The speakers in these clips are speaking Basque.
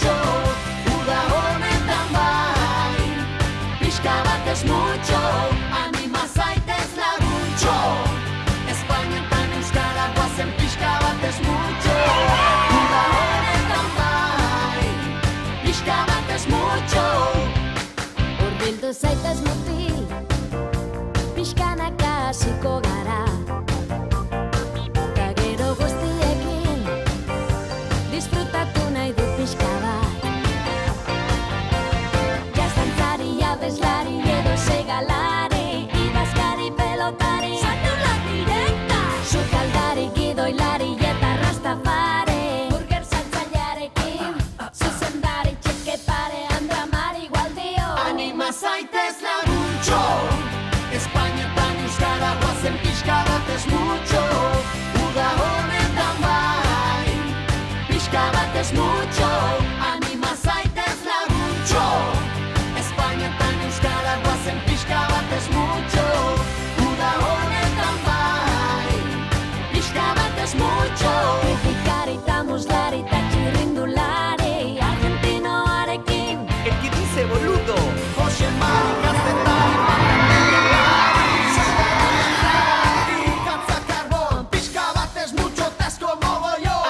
mucho, uda honetan bai. Pixka bat ez mucho, anima zaitez laguntxo. Espainetan euskara guazen pixka bat ez mucho, uda honetan bai. Pixka bat ez mucho. Hurbildu zaitez mutil, pixkanaka hasiko gara. Ta gero guztiekin, disfrutatu nahi du pixka bat. Jazdantzari, abeslari edo segalari, idazkari, pelotari, saltulak direkta. Sukaldari, gidoilari eta rastafari, burger saltzailearekin, zuzendari, txeke parean dramari gualdio. Anima zaitez laguntxo, Espainetan euskara guazen pixka bat ez mucho, uda honetan bai. Pixka bat ez mucho, anima zaitez laguntxo. Espainetan euskara guazen pixka bat ez mucho, uda honetan bai. Pixka bat ez mucho. Kritikari eta muslari eta txirrindulari, argentinoarekin. El que dice boludo. Jose Mari Kazetari,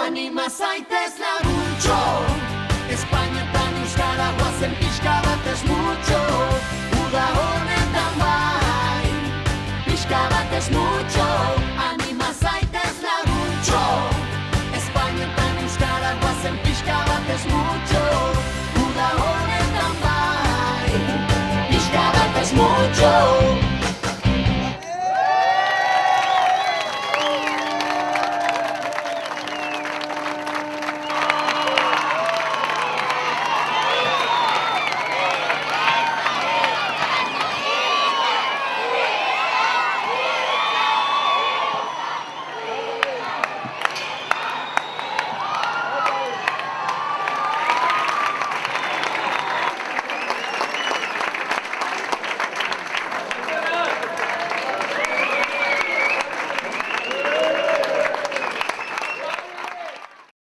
anima zaitez laguntxo, Espainetan euskara guazen pixka bat ez mucho, uda honetan bai. Pixka bat ez mucho, anima zaitez laguntxo, Espainetan euskara guazen pixka bat ez mucho, uda honetan bai. Pixka bat ez mucho.